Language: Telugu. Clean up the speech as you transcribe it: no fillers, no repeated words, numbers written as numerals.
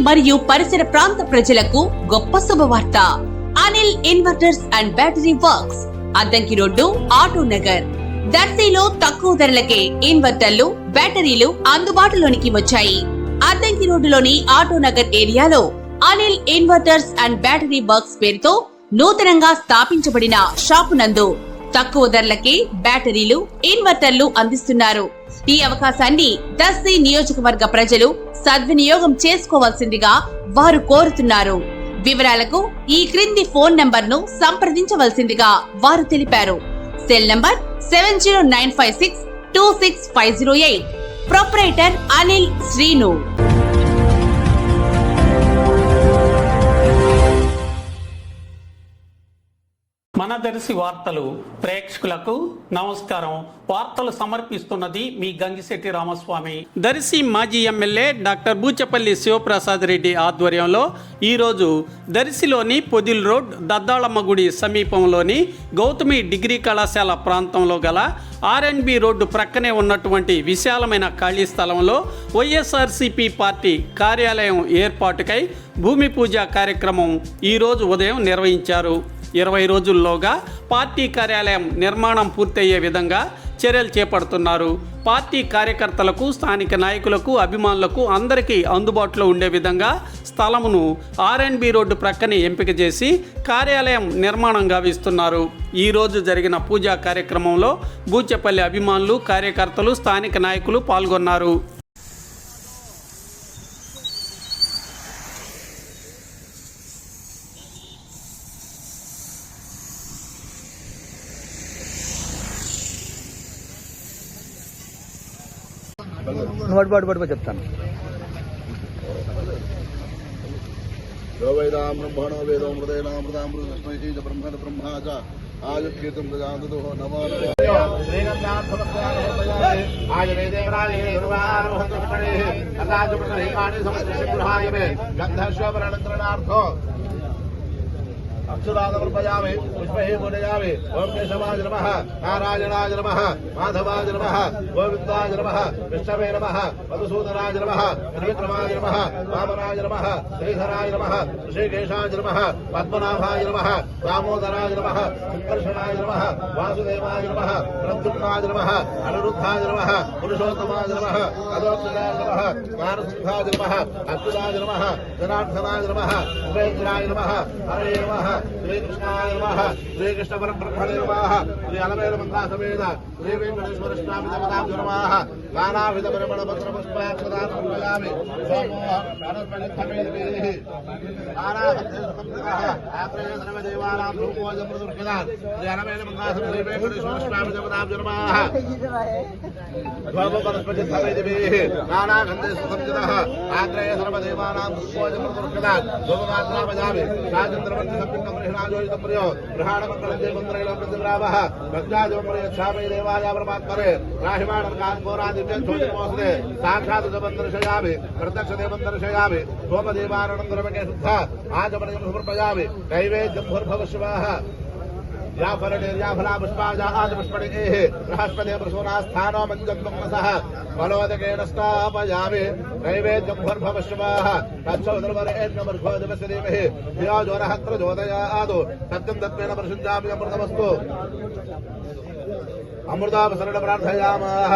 మరియు పరిసర ప్రాంత ప్రజలకు గొప్ప శుభవార్త. Anil inverters and battery works, Addanki road, auto Nagar, దర్శిలో తక్కువ ధరలకే ఇన్వర్టర్లు, బ్యాటరీలు అందుబాటులోనికి వచ్చాయి. అద్దంకి రోడ్డులోని ఆటో నగర్ ఏరియాలో Anil inverters and battery works పేరుతో నూతనంగా స్థాపించబడిన షాపు నందు తక్కువ ధరలకే బ్యాటరీలు, ఇన్వర్టర్లు అందిస్తున్నారు. ఈ అవకాశాన్ని దర్శి నియోజకవర్గ ప్రజలు సద్వినియోగం చేసుకోవాల్సిందిగా వారు కోరుతున్నారు. వివరాలకు ఈ క్రింది ఫోన్ నంబర్ ను సంప్రదించవలసిందిగా వారు తెలిపారు. Cell number 7095626508. Proprietor Anil Srinu. మన దర్శి వార్తలు ప్రేక్షకులకు నమస్కారం. వార్తలు సమర్పిస్తున్నది మీ గంగిశెట్టి రామస్వామి. దర్శి మాజీ ఎమ్మెల్యే డాక్టర్ బూచపల్లి శివప్రసాద్ రెడ్డి ఆధ్వర్యంలో ఈరోజు దర్శిలోని పొదిల్ రోడ్, దద్దాళమ్మ గుడి సమీపంలోని గౌతమి డిగ్రీ కళాశాల ప్రాంతంలో గల R&B రోడ్డు ప్రక్కనే ఉన్నటువంటి విశాలమైన ఖాళీ స్థలంలో వైఎస్ఆర్సీపీ పార్టీ కార్యాలయం ఏర్పాటుకై భూమి పూజ కార్యక్రమం ఈరోజు ఉదయం నిర్వహించారు. 20 రోజుల్లోగా పార్టీ కార్యాలయం నిర్మాణం పూర్తయ్యే విధంగా చర్యలు చేపడుతున్నారు. పార్టీ కార్యకర్తలకు, స్థానిక నాయకులకు, అభిమానులకు అందరికీ అందుబాటులో ఉండే విధంగా స్థలమును R&B రోడ్డు ప్రక్కనే ఎంపిక చేసి కార్యాలయం నిర్మాణం గావిస్తున్నారు. ఈరోజు జరిగిన పూజా కార్యక్రమంలో బూచపల్లి అభిమానులు, కార్యకర్తలు, స్థానిక నాయకులు పాల్గొన్నారు. పడి చెప్తాను. బ్రహ్మణో వేదో మృదేనామృతామృత బ్రహ్మణ బ్రహ్మాచ ఆయుర్కీర్తం ప్రజాంతో నమో अक्षरादर्पयामि पुष्पैः पूजयामि। ओम केशवाय नमः, नारायणाय नमः, माधवाय नमः, गोविन्दाय नमः, विष्णवे नमः, मधुसूदनाय नमः, त्रिविक्रमाय नमः, वामनाय नमः, श्रीधराय नमः, ऋषिकेशाय नमः, पद्मनाभाय नमः, दामोदराय नमः, उत्कर्षणाय नमः, वासुदेवाय नमः, प्रद्युम्नाय नमः, अनिरुद्धाय नमः, पुरुषोत्तमाय नमः, अदोक्षराय नमः, मानसिंहाय नमः, अच्युताय नमः, जनार्दनाय नमः, उपेन्द्राय नमः, हरे नमः, श्री कृष्णाय नमः, श्री कृष्ण परब्रह्मणे नमः, श्री अलमेल मंत्रा समेत श्री वेंकटेश्वर स्वामी देवताभ्यो नमः। नानाविध परिमल पत्र पुष्पाक्षदान समर्पयामि। सोमो वनस्पतिर्भवेदिभिः आराधते समर्पितः आत्रेय सर्वदेवानां धूपोऽयं प्रदुर्हितात् श्री अलमेल मंत्रा श्री वेंकटेश्वर स्वामी देवताभ्यो नमः। सोमो वनस्पतिर्भवेदिभिः नानागन्धे सुसज्जितः आत्रेय सर्वदेवानां धूपोऽयं प्रदुर्हितात् सोममात्रापयामि। राजेन्द्रवन्ति साक्षात् दर्शयामि प्रत्यक्ष दर्शयामि सोमदेवानंदरमके शुद्ध आचमनीयं समर्पयामि। नैवेद्यं भूर्भुवस्सुवः याफला पुष्पाजा आदिपुष्पणिः बृहस्पति प्रसूनास्थानो मञ्जन्मसः फलोदकेन स्थापयामि। नैवेद्यं भूर्भुवस्सुवः तत्सौदर्वरेण्यमर्घो दिवसे धीमहि धियो जो नः प्रचोदयात् सत्यं तत्त्वेन प्रसुञ्जामि अमृतमस्तु। अमृतावसरणं प्रार्थयामः।